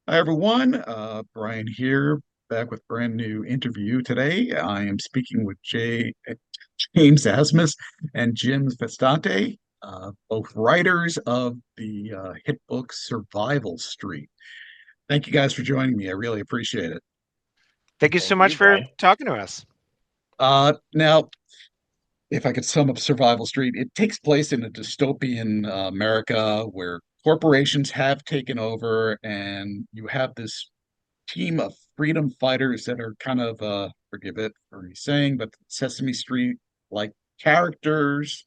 Hi, everyone. Brian here, back with brand new interview today. I am speaking with James Asmus and Jim Festante, both writers of the hit book Survival Street. Thank you guys for joining me. I really appreciate it. Thank you so Thank much you, for Brian. talking to us. Now, if I could sum up Survival Street, it takes place in a dystopian America where corporations have taken over, and you have this team of freedom fighters that are kind of forgive it for me saying, but Sesame Street like characters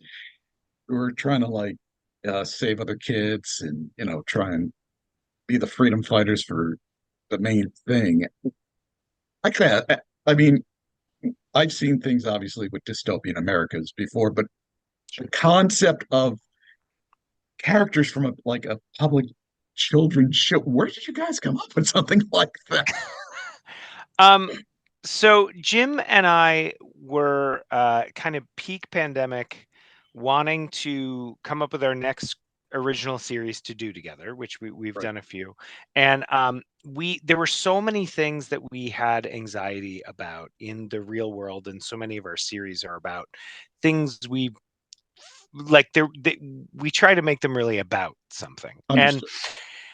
who are trying to save other kids and try and be the freedom fighters for the main thing. I mean, I've seen things obviously with dystopian Americas before, but the concept of characters from a public children's show, where did you guys come up with something like that? Um, so Jim and I were kind of peak pandemic wanting to come up with our next original series to do together, which we've Right. done a few. And we there were so many things that we had anxiety about in the real world, and so many of our series are about things we like we try to make them really about something. And Understood.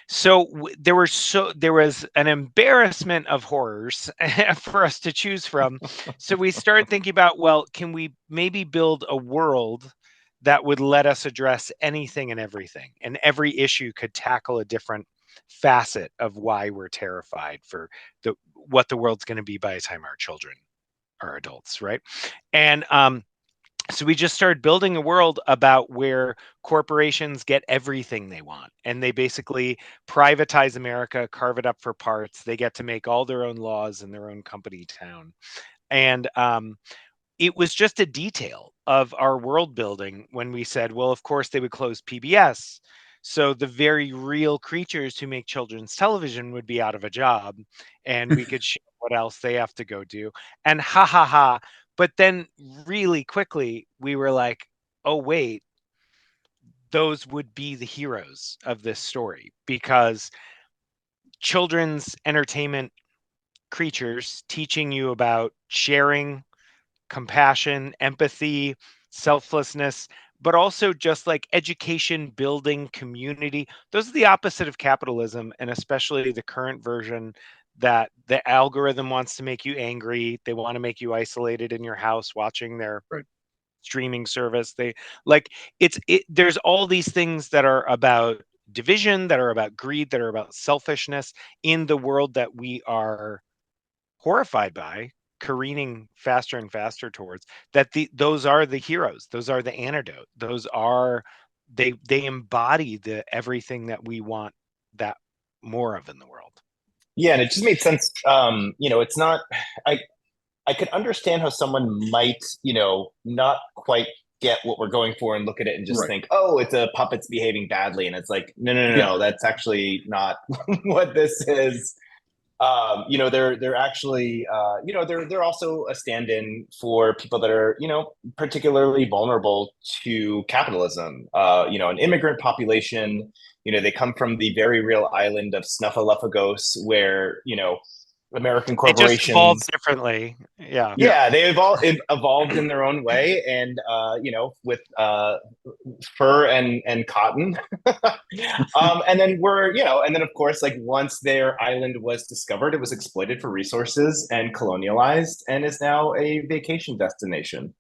so there was an embarrassment of horrors for us to choose from. So we started thinking about, well, can we maybe build a world that would let us address anything and everything, and every issue could tackle a different facet of why we're terrified for the what the world's going to be by the time our children are adults, right? And so we just started building a world about where corporations get everything they want, and they basically privatize America, carve it up for parts. They get to make all their own laws in their own company town. And it was just a detail of our world building when we said, well, of course they would close PBS, so the very real creatures who make children's television would be out of a job, and we could show what else they have to go do. And ha ha ha. But then really quickly we were like, oh wait, those would be the heroes of this story, because children's entertainment creatures teaching you about sharing, compassion, empathy, selflessness, but also just like education, building community. Those are the opposite of capitalism, and especially the current version that the algorithm wants to make you angry. They want to make you isolated in your house watching their Right. streaming service. They like there's all these things that are about division, that are about greed, that are about selfishness in the world that we are horrified by, careening faster and faster towards. Those are the heroes, those are the antidote, those are they embody the everything that we want that more of in the world. Yeah, and it just made sense. It's not. I could understand how someone might, not quite get what we're going for and look at it and just Right. think, oh, it's a puppet's behaving badly, and it's like, no, no, no, Yeah. no, that's actually not what this is. They're actually, they're also a stand-in for people that are, particularly vulnerable to capitalism. An immigrant population. They come from the very real island of Snuffleupagus, where American It just evolved corporations, differently. Yeah. Yeah. yeah, they evolved in their own way, and with fur and cotton. And then of course, like once their island was discovered, it was exploited for resources and colonialized, and is now a vacation destination.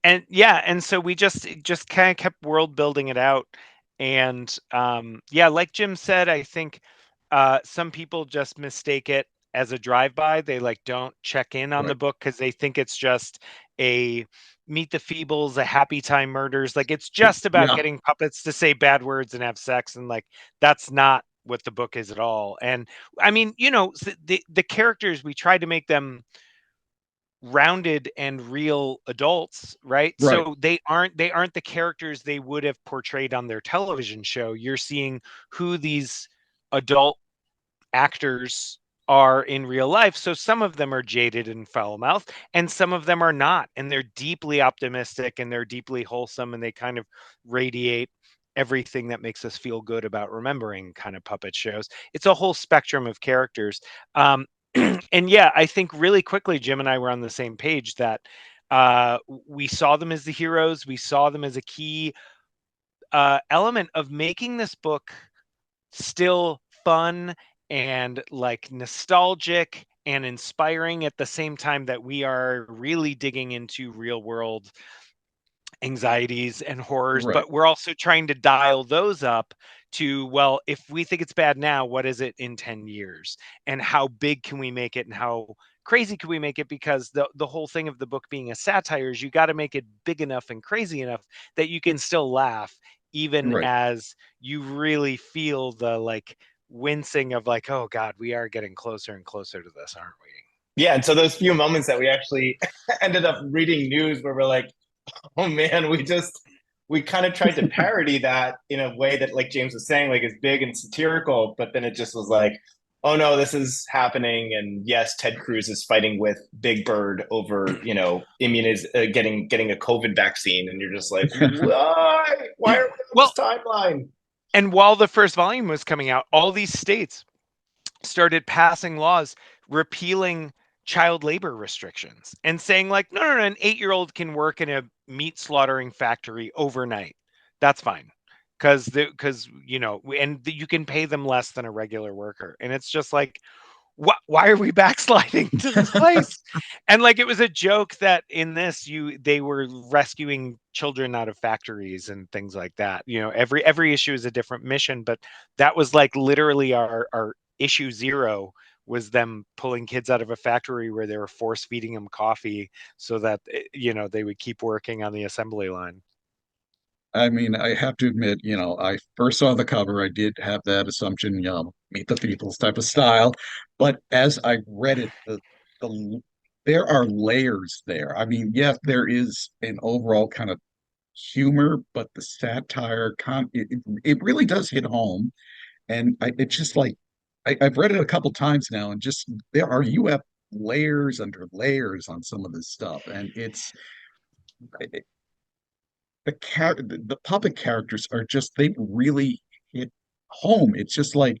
And yeah, and so we just kind of kept world building it out. And yeah, like Jim said, I think some people just mistake it as a drive-by. They like don't check in on the Right. book because they think it's just a Meet the Feebles, a Happy Time Murders. Like it's just about Yeah. getting puppets to say bad words and have sex, and like that's not what the book is at all. And I mean, the characters, we tried to make them rounded and real adults, right? Right. So they aren't the characters they would have portrayed on their television show. You're seeing who these adult actors are in real life. So some of them are jaded and foul-mouthed, and some of them are not, and they're deeply optimistic and they're deeply wholesome, and they kind of radiate everything that makes us feel good about remembering kind of puppet shows. It's a whole spectrum of characters. And yeah, I think really quickly, Jim and I were on the same page that we saw them as the heroes. We saw them as a key element of making this book still fun and like nostalgic and inspiring at the same time that we are really digging into real world anxieties and horrors, Right. but we're also trying to dial those up to, well, if we think it's bad now, what is it in 10 years? And how big can we make it and how crazy can we make it? Because the whole thing of the book being a satire is you got to make it big enough and crazy enough that you can still laugh, even Right. as you really feel the like wincing of like, oh God, we are getting closer and closer to this, aren't we? Yeah, and so those few moments that we actually ended up reading news where we're like, oh man, we kind of tried to parody that in a way that, like James was saying, like is big and satirical, but then it just was like, oh no, this is happening, and yes, Ted Cruz is fighting with Big Bird over, getting a COVID vaccine, and you're just like, why? Why are we on Well, this timeline? and while the first volume was coming out, all these states started passing laws repealing child labor restrictions and saying like, no, no, no, an 8-year-old can work in a meat slaughtering factory overnight. That's fine. Because you can pay them less than a regular worker. And it's just like, why are we backsliding to this place? And like, it was a joke that in this, they were rescuing children out of factories and things like that. Every issue is a different mission, but that was like literally our issue 0 was them pulling kids out of a factory where they were force feeding them coffee so that they would keep working on the assembly line. I mean, I have to admit, I first saw the cover, I did have that assumption, Meet the Peoples type of style. But as I read it, the there are layers there. I mean, yes, there is an overall kind of humor, but the satire it really does hit home. And it's just like I've read it a couple times now, and just you have layers under layers on some of this stuff, and it's the puppet characters are just they really hit home. It's just like,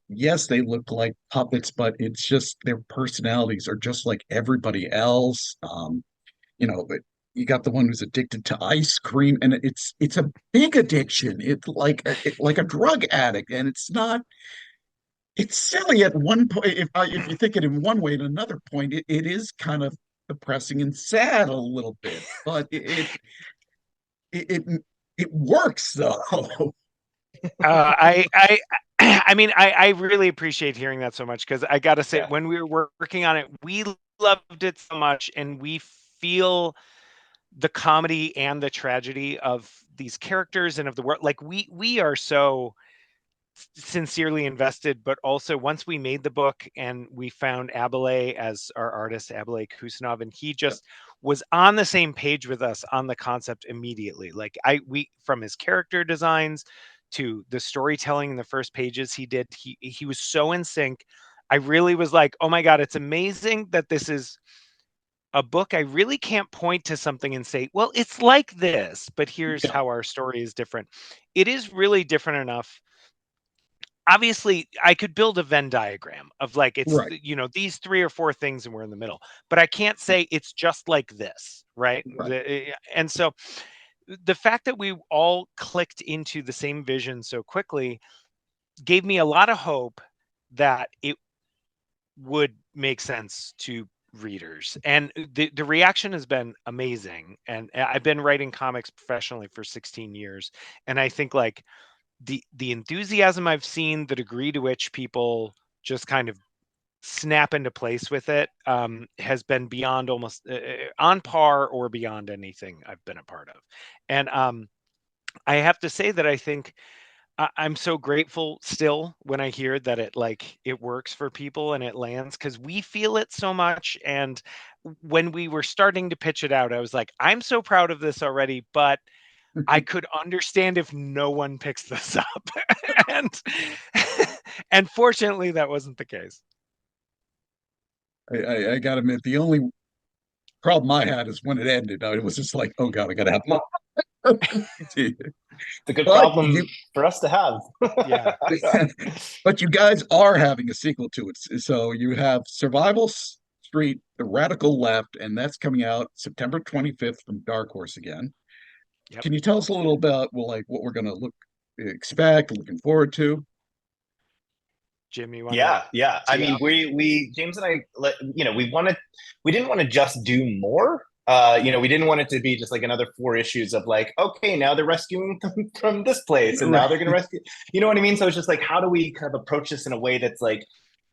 yes, they look like puppets, but it's just their personalities are just like everybody else. But you got the one who's addicted to ice cream, and it's a big addiction. It's like a drug addict, and it's not. It's silly at one point if you think it in one way. At another point, it is kind of depressing and sad a little bit, but it it, it works though. I mean, I really appreciate hearing that so much because I gotta say, Yeah. when we were working on it, we loved it so much, and we feel the comedy and the tragedy of these characters and of the world. Like we are so sincerely invested, but also once we made the book and we found Abele as our artist, Abele Kusanov, and he just was on the same page with us on the concept immediately. Like we from his character designs to the storytelling in the first pages he did, he was so in sync. I really was like, oh my God, it's amazing that this is a book. I really can't point to something and say, well, it's like this, but here's Yeah, how our story is different. It is really different enough. Obviously, I could build a Venn diagram of like it's right, these 3 or 4 things and we're in the middle, but I can't say it's just like this, right? right. And so the fact that we all clicked into the same vision so quickly gave me a lot of hope that it would make sense to readers. And the reaction has been amazing. And I've been writing comics professionally for 16 years, and I think like the enthusiasm I've seen, the degree to which people just kind of snap into place with it, has been beyond almost on par or beyond anything I've been a part of. And I have to say that I think I'm so grateful still when I hear that it works for people and it lands because we feel it so much. And when we were starting to pitch it out, I was like, I'm so proud of this already, but I could understand if no one picks this up. and and fortunately that wasn't the case. I gotta admit, the only problem I had is when it ended. I was just like, oh God, I gotta have more. It's a good But problem for us to have. Yeah. but you guys are having a sequel to it. So you have Survival Street, The Radical Left, and that's coming out September 25th from Dark Horse again. Yep. Can you tell us a little about like what we're gonna expect, looking forward to? Jim, you want to Yeah. I tee mean, off? we James and I, we didn't want to just do more. We didn't want it to be just like another four issues of like, okay, now they're rescuing them from this place, and now they're Right. going to rescue. You know what I mean? So it's just like, how do we kind of approach this in a way that's like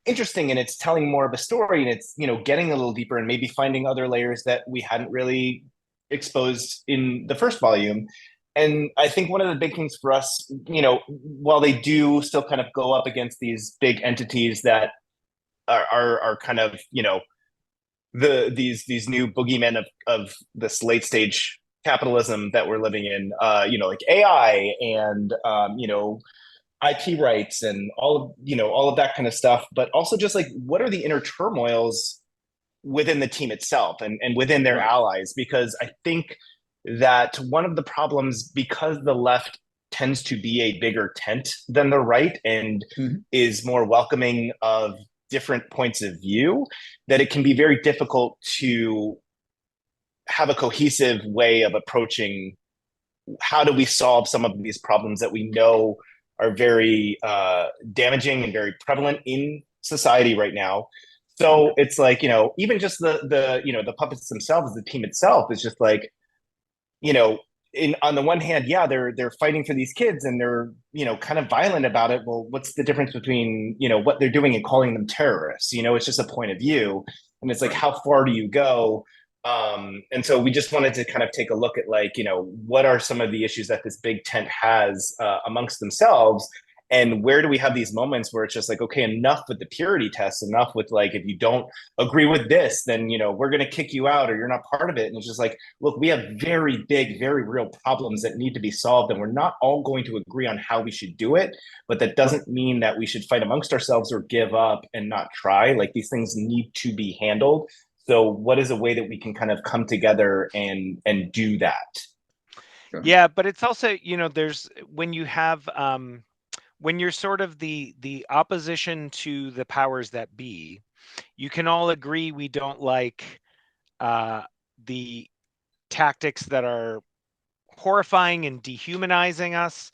interesting, and it's telling more of a story, and it's getting a little deeper, and maybe finding other layers that we hadn't really exposed in the first volume. And I think one of the big things for us, while they do still kind of go up against these big entities that are kind of, these new boogeymen of this late stage capitalism that we're living in, like AI and IP rights and all of that kind of stuff, but also just like what are the inner turmoils within the team itself and within their Right. allies, because I think that one of the problems, because the left tends to be a bigger tent than the right and Mhm. is more welcoming of different points of view, that it can be very difficult to have a cohesive way of approaching how do we solve some of these problems that we know are very damaging and very prevalent in society right now. So Okay. it's like, even just the puppets themselves, the team itself is just like, you know, on the one hand, yeah, they're fighting for these kids and they're, kind of violent about it. Well, what's the difference between, what they're doing and calling them terrorists? It's just a point of view. And it's like, Right. how far do you go? And so we just wanted to kind of take a look at like, what are some of the issues that this big tent has amongst themselves, and where do we have these moments where it's just like, okay, enough with the purity test, enough with like, if you don't agree with this, then we're going to kick you out or you're not part of it. And it's just like, look, we have very big, very real problems that need to be solved, and we're not all going to agree on how we should do it, but that Right. doesn't mean that we should fight amongst ourselves or give up and not try. Like, these things need to be handled. So what is a way that we can kind of come together and do that? Okay. Yeah, but it's also, there's when you have when you're sort of the opposition to the powers that be, you can all agree we don't like the tactics that are horrifying and dehumanizing us,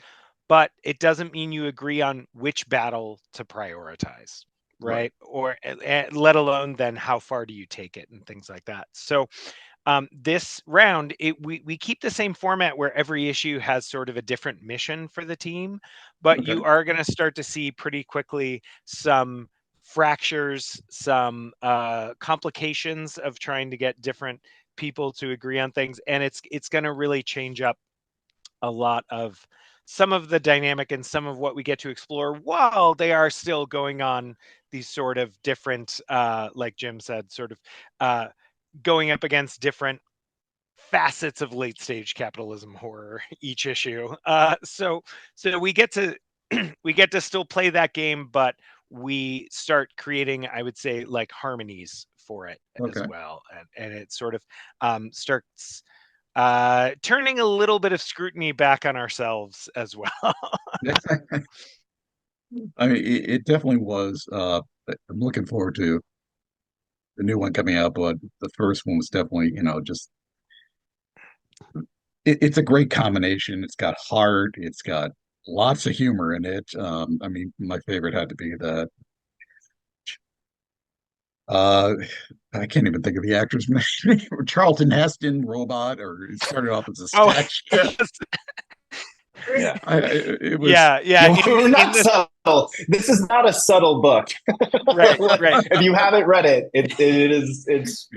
but it doesn't mean you agree on which battle to prioritize, Right. right? Or let alone then how far do you take it and things like that. So this round, we keep the same format where every issue has sort of a different mission for the team, but Okay. you are going to start to see pretty quickly some fractures, some complications of trying to get different people to agree on things, and it's going to really change up a lot of some of the dynamic and some of what we get to explore while they are still going on these sort of different like Jim said, sort of uh, going up against different facets of late stage capitalism horror each issue. So we get to we get to still play that game, but we start creating, I would say, like harmonies for it as Okay. well, and it sort of starts turning a little bit of scrutiny back on ourselves as well. I mean, it definitely was. I'm looking forward to the new one coming out, but the first one was definitely, just it's a great combination. It's got heart. It's got lots of humor in it. I mean, my favorite had to be the uh, I can't even think of the actor's name. Charlton Heston robot, or it started off as a Oh, statue. Yeah. It was yeah, yeah. Well, we're In not this, subtle. This is not a subtle book. right, right. If you haven't read it, it's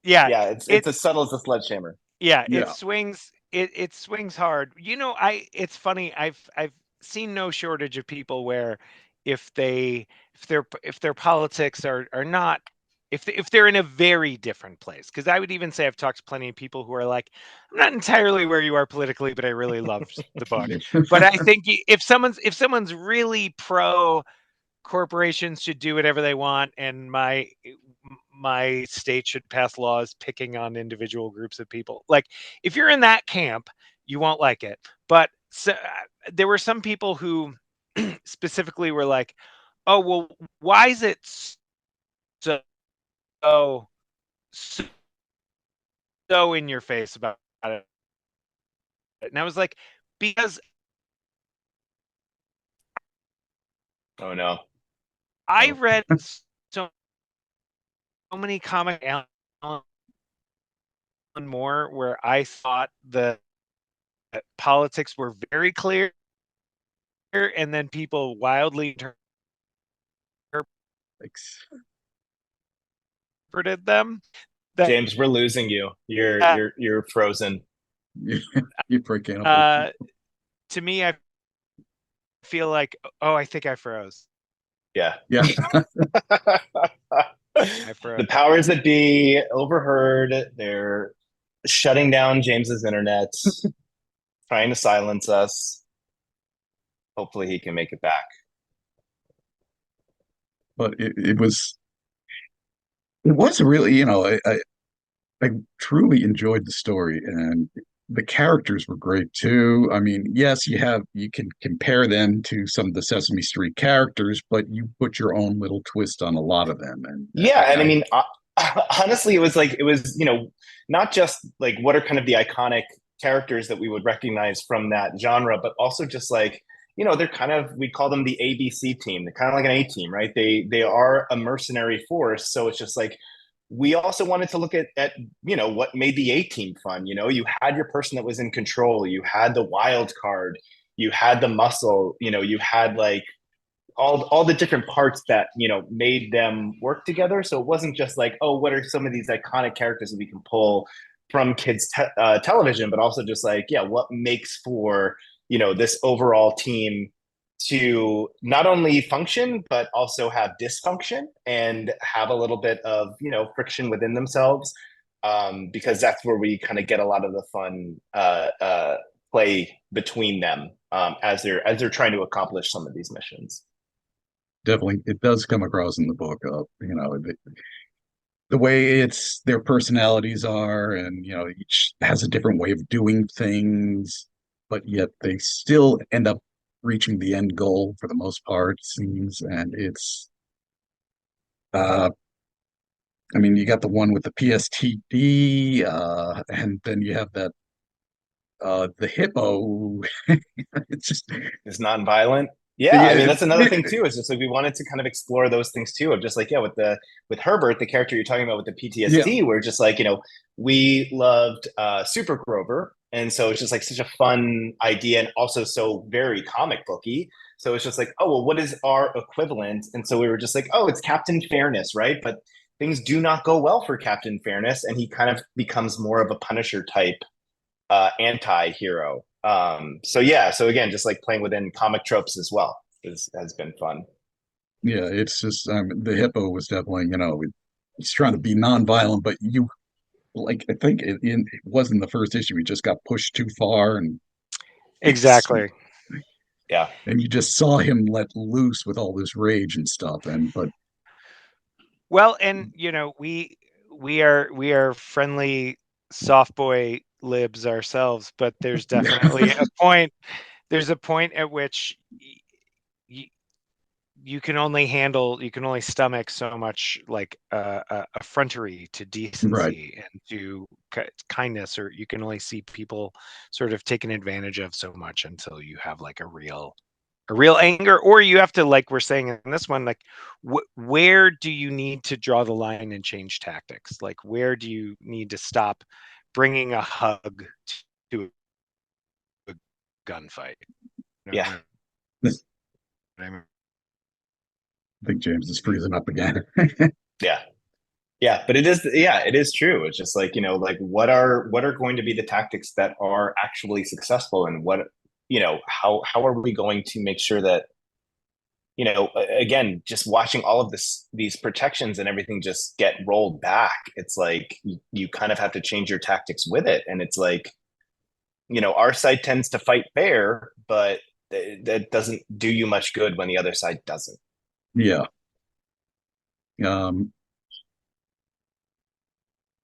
Yeah, yeah, it's it as subtle as a sledgehammer. yeah, it yeah. swings. It swings hard. I. It's funny. I've seen no shortage of people where if they if their politics are not if they're in a very different place, because I would even say I've talked to plenty of people who are like, I'm not entirely where you are politically, but I really loved the book. But I think if someone's really pro corporations should do whatever they want, and my state should pass laws picking on individual groups of people, like if you're in that camp, you won't like it. But there were some people who specifically were like, oh, well, why is it so so in your face about it? And I was like, because Oh no. I Oh. read so many comic Alan Moore where I thought the politics were very clear, and then people wildly Thanks. interpreted them. That James, we're losing you. You're frozen. You're breaking up. To me, I feel like, oh, I think I froze. Yeah. Yeah. I froze. The powers that be overheard. They're shutting down James's internet, trying to silence us. Hopefully he can make it back. But it was really, I truly enjoyed the story, and the characters were great too. I mean, yes, you can compare them to some of the Sesame Street characters, but you put your own little twist on a lot of them. And Yeah, and I mean, honestly, it was not just like what are kind of the iconic characters that we would recognize from that genre, but also just like they're kind of, we call them the ABC team. They're kind of like an A team, right? They are a mercenary force, so it's just like we also wanted to look at what made the A team fun. You had your person that was in control, you had the wild card, you had the muscle, you had like all the different parts that made them work together. So it wasn't just like, oh, what are some of these iconic characters that we can pull from kids television, but also just like, yeah, what makes for this overall team to not only function but also have dysfunction and have a little bit of friction within themselves, because that's where we kind of get a lot of the fun play between them, as they're trying to accomplish some of these missions. definitely, it does come across in the book of, the way their personalities are, and each has a different way of doing things, but yet they still end up reaching the end goal for the most part, it seems. And it's uh I mean, you got the one with the PSTD, and then you have that the hippo. It's just, Is non-violent. Yeah, I yeah, mean that's another thing too. It's just like we wanted to kind of explore those things too, of just like, yeah, with Herbert, the character you're talking about with the yeah, PTSD, we're just like, we loved Super Grover, and so it's just like such a fun idea and also so very comic booky. So it's just like, oh well, what is our equivalent? And so we were just like, oh, it's Captain Fairness, right? But things do not go well for Captain Fairness, and he kind of becomes more of a Punisher type anti-hero. So yeah, so again, just like playing within comic tropes as well has been fun. yeah. It's just the hippo was definitely, he's trying to be nonviolent, but like, I think it wasn't the first issue. He just got pushed too far, and Exactly. Yeah. and you just saw him let loose with all this rage and stuff. And but Well, and we are friendly soft boy libs ourselves, but there's definitely a point. There's a point at which you can only stomach so much, like effrontery to right, decency and to kindness, or you can only see people sort of taken advantage of so much until you have like a real anger, or you have to, like we're saying in this one, like where do you need to draw the line and change tactics? Like where do you need to stop bringing a hug to a gunfight? Yeah. I think James is freezing up again. Yeah. Yeah, but it is true. It's just like, like what are going to be the tactics that are actually successful, and what, how are we going to make sure that, again, just watching all of these protections and everything just get rolled back. It's like you kind of have to change your tactics with it. And it's like, our side tends to fight fair, but that doesn't do you much good when the other side doesn't. Yeah. Um,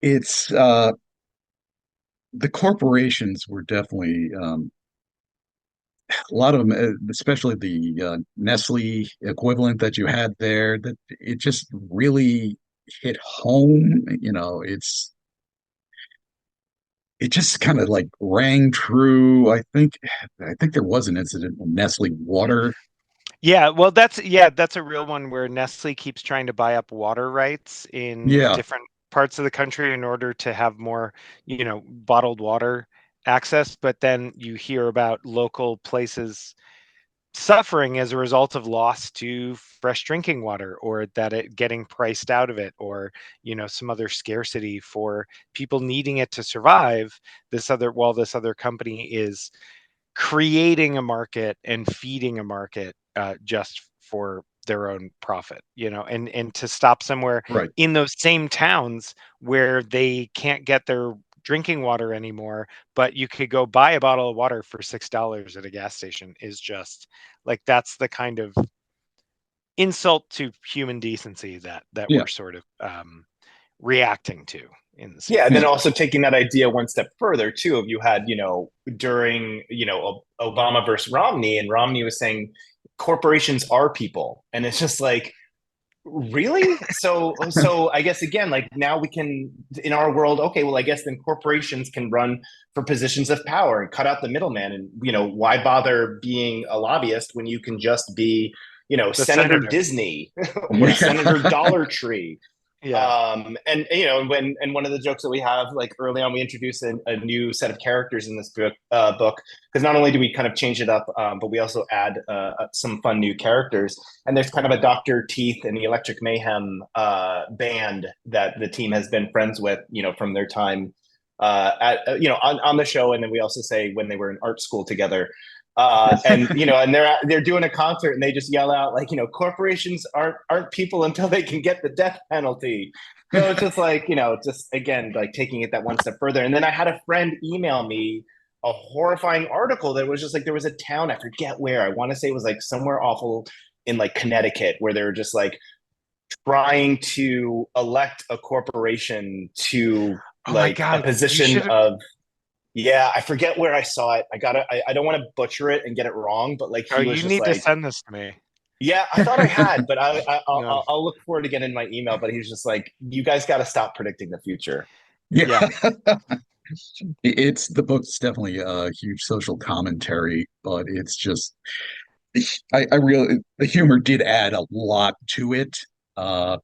it's the corporations were definitely a lot of them, especially the Nestle equivalent that you had there, that it just really hit home. It just kind of like rang true. I think there was an incident with Nestle water. Yeah, well, that's a real one where Nestle keeps trying to buy up water rights in Yeah, different parts of the country in order to have more, bottled water access. But then you hear about local places suffering as a result of loss to fresh drinking water, or that it getting priced out of it, or some other scarcity for people needing it to survive. This other company is creating a market and feeding a market, just for their own profit, and to stop somewhere right. in those same towns where they can't get their drinking water anymore, but you could go buy a bottle of water for $6 at a gas station, is just like, that's the kind of insult to human decency that Yeah, we're sort of reacting to in the Yeah, and then series. yeah, also taking that idea one step further too, of you had, during, Obama versus Romney, and Romney was saying corporations are people. And it's just like, really? So I guess again, like now we can, in our world, okay, well, I guess then corporations can run for positions of power and cut out the middleman. And, why bother being a lobbyist when you can just be, The Senator senator. Disney or Senator yeah, Dollar Tree. Yeah. And when one of the jokes that we have, like early on, we introduce a new set of characters in this book, because not only do we kind of change it up, but we also add some fun new characters. And there's kind of a Dr. Teeth and the Electric Mayhem band that the team has been friends with, from their time on the show. And then we also say when they were in art school together. And they're doing a concert and they just yell out, like, corporations aren't people until they can get the death penalty. So it's just like, just again, like taking it that one step further. And then I had a friend email me a horrifying article that was just like, there was a town, I forget where, I want to say it was like somewhere awful in like Connecticut, where they were just like trying to elect a corporation to Oh my like a God. You position should have. of, yeah, I forget where I saw it. I don't want to butcher it and get it wrong, but like Oh, he was you just need to like, send this to me. yeah, I thought I had, but No. I'll look for it again in my email. But he was just like, you guys got to stop predicting the future. Yeah. yeah. It's the book's definitely a huge social commentary, but it's just I really the humor did add a lot to it. Uh,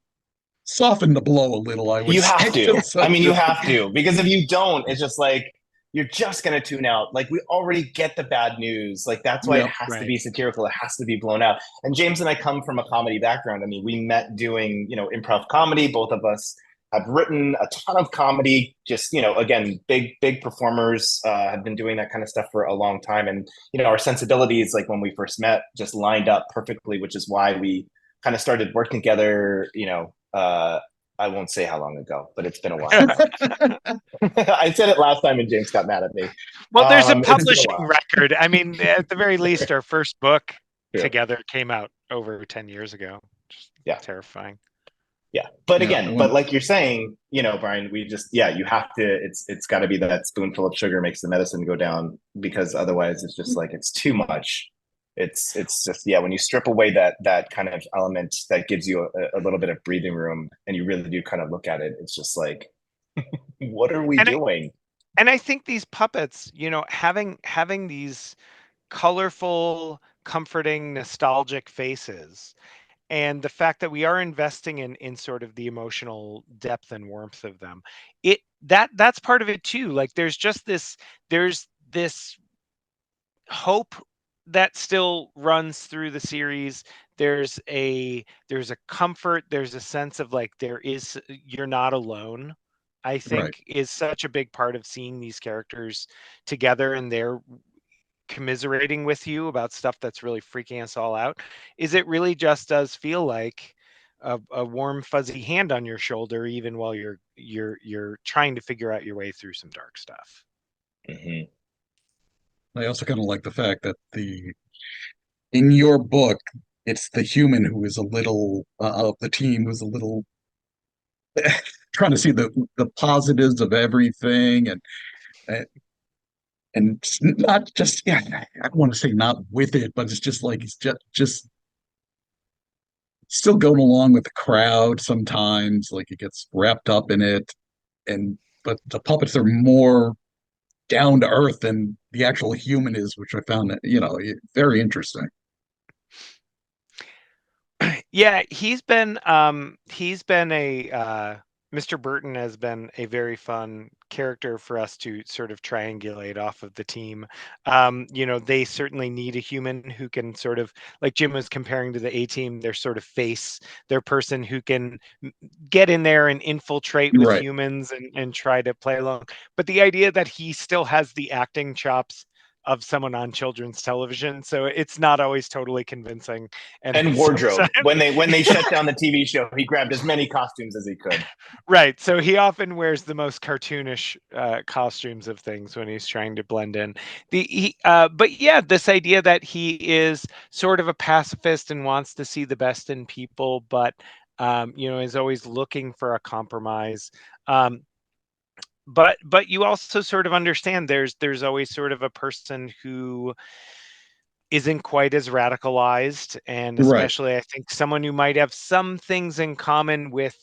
Soften the blow a little, I would You have say. to. Just, I mean, you just have to, because if you don't, it's just like you're just gonna tune out. Like we already get the bad news. Like that's why it yeah, has to Right. be satirical. It has to be blown out. And James and I come from a comedy background. I mean, we met doing improv comedy. Both of us have written a ton of comedy. Just again, big performers, have been doing that kind of stuff for a long time. And our sensibilities, like when we first met, just lined up perfectly, which is why we kind of started working together. I won't say how long ago, but it's been a while now. I said it last time and James got mad at me. Well, there's a It's been a publishing while. record. I mean, at the very least, our first book True. together came out over 10 years ago. Just Yeah. terrifying. Yeah. But yeah. again, but like you're saying, Brian, we just, yeah, you have to, it's got to be that spoonful of sugar makes the medicine go down, because otherwise it's just like, it's too much. It's just, yeah, when you strip away that kind of element that gives you a little bit of breathing room and you really do kind of look at it, it's just like, what are we And I, doing? and I think these puppets, having these colorful, comforting, nostalgic faces, and the fact that we are investing in sort of the emotional depth and warmth of them, that's part of it too. Like there's this hope that still runs through the series. There's a comfort, there's a sense of like, you're not alone, I Right. think, is such a big part of seeing these characters together, and they're commiserating with you about stuff that's really freaking us all out. Is it really just does feel like a warm fuzzy hand on your shoulder, even while you're trying to figure out your way through some dark stuff. Mm-hmm. I also kind of like the fact that the in your book, it's the human who is a little of the team who's a little trying to see the positives of everything, and and it's not just, yeah, I don't want to say not with it, but it's just like he's just still going along with the crowd sometimes. Like he gets wrapped up in it, and but the puppets are more down to earth than the actual human is, which I found that, very interesting. Yeah, he's been a Mr. Burton has been a very fun character for us to sort of triangulate off of the team. They certainly need a human who can sort of, like Jim was comparing to the A team, their sort of face, their person who can get in there and infiltrate with Right. humans and try to play along. But the idea that he still has the acting chops of someone on children's television, so it's not always totally convincing. And And sometimes wardrobe. When they shut down the TV show, he grabbed as many costumes as he could. right. So he often wears the most cartoonish costumes of things when he's trying to blend in. But yeah, this idea that he is sort of a pacifist and wants to see the best in people, but is always looking for a compromise. But you also sort of understand there's always sort of a person who isn't quite as radicalized, and Right. especially I think someone who might have some things in common with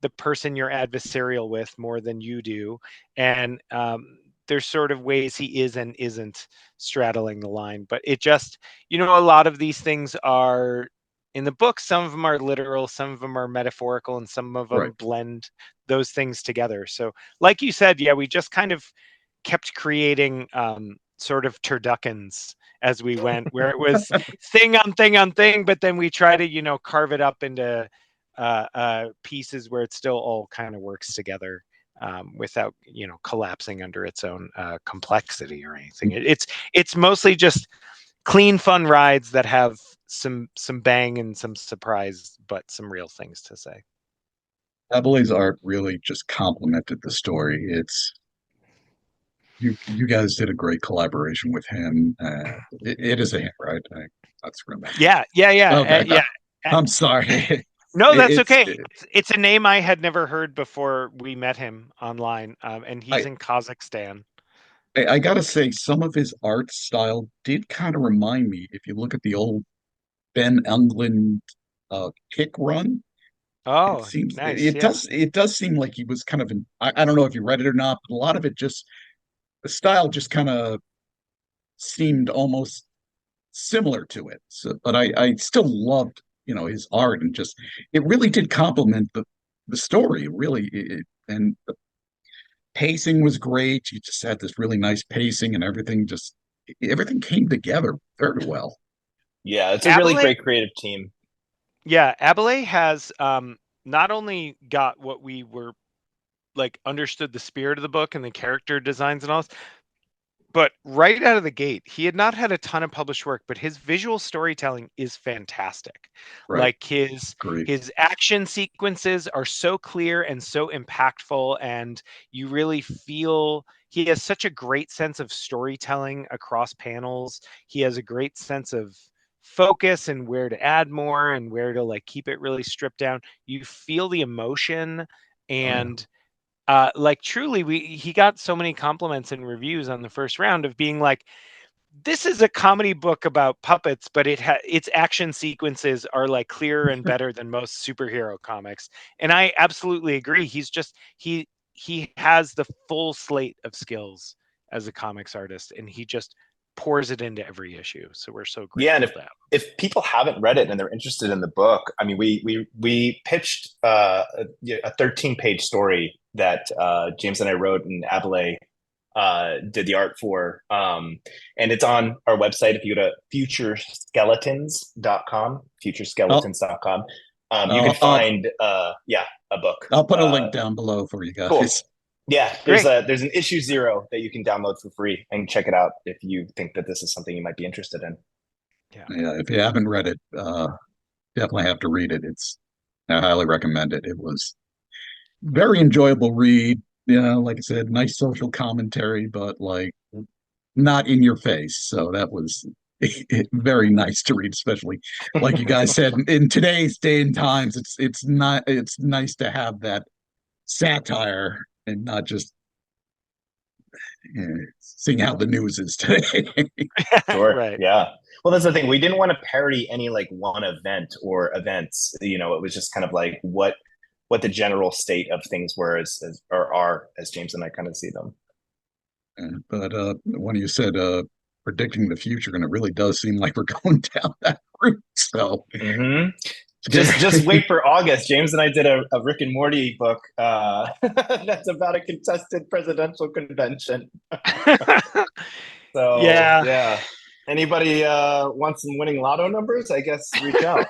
the person you're adversarial with more than you do. And there's sort of ways he is and isn't straddling the line. But it just, a lot of these things are in the book, some of them are literal, some of them are metaphorical, and some of Right. them blend those things together. So like you said, yeah, we just kind of kept creating sort of turduckens as we went, where it was thing on thing on thing, but then we try to, carve it up into pieces where it still all kind of works together, without, collapsing under its own complexity or anything. It's mostly just clean, fun rides that have some bang and some surprise, but some real things to say. Abilay's art really just complemented the story. It's you guys did a great collaboration with him. It is a hit, right? That's really Yeah, yeah, yeah, okay. yeah. I'm sorry. No, that's It's okay. It's a name I had never heard before we met him online, and he's I in Kazakhstan. I gotta say some of his art style did kind of remind me. If you look at the old Ben Englund kick run, it Oh, seems nice. Yeah. it does seem like he was kind of I don't know if you read it or not, but a lot of it just the style just kind of seemed almost similar to it. So, but I still loved, his art, and just it really did complement the story, really. And the pacing was great. You just had this really nice pacing, and everything came together very well. Yeah, it's a really Abelé, great creative team. yeah, Abelé has not only got what we were like understood the spirit of the book and the character designs and all this, but right out of the gate, he had not had a ton of published work, but his visual storytelling is fantastic. Right. Like his Great. his action sequences are so clear and so impactful, and you really feel he has such a great sense of storytelling across panels. He has a great sense of focus and where to add more and where to like keep it really stripped down. You feel the emotion, Oh yeah. and like truly he got so many compliments and reviews on the first round of being like, this is a comedy book about puppets, but its action sequences are like clearer and better than most superhero comics. And I absolutely agree. He has the full slate of skills as a comics artist, and he just pours it into every issue. So we're so Yeah, and grateful to have him. if people haven't read it and they're interested in the book, I mean, we pitched a 13-page story that James and I wrote, and Abelé did the art for, and it's on our website. If you go to futureskeletons.com, I'll futureskeletons.com, you can I'll I'll, find a book. I'll put a link down below for you Cool. guys. Yeah, Great. there's an issue 0 that you can download for free and check it out if you think that this is something you might be interested in. Yeah. Yeah, if you haven't read it, definitely have to read it. I highly recommend it. It was very enjoyable read. Like I said, nice social commentary, but like not in your face. So that was very nice to read, especially like you guys said, in today's day and times, it's nice to have that satire and not just seeing how the news is today. Sure. Right. Yeah. Well, that's the thing. We didn't want to parody any like one event or events. You know, it was just kind of like what the general state of things were as or are as James and I kind of see them. But when you said predicting the future, and it really does seem like we're going down that route. So Mm-hmm. Just wait for August. James and I did a Rick and Morty book that's about a contested presidential convention. So Yeah. yeah. Anybody want some winning lotto numbers? I guess reach out.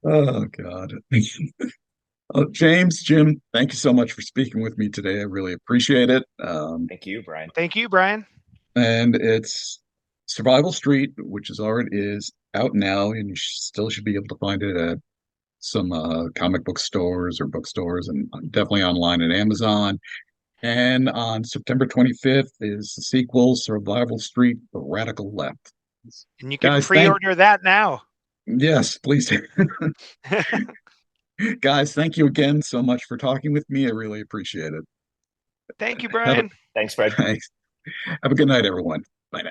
Oh God. James, Jim, thank you so much for speaking with me today. I really appreciate it. Thank you, Brian. Thank you, Brian. And it's Survival Street, which is out now, and you still should be able to find it at some comic book stores or bookstores, and definitely online at Amazon. And on September 25th is the sequel, Survival Street: The Radical Left. And you can Guys, thank pre-order that now. yes, please. Guys, thank you again so much for talking with me. I really appreciate it. Thank you, Have a, Brian. Thanks, Fred. thanks. Have a good night, everyone. Bye now.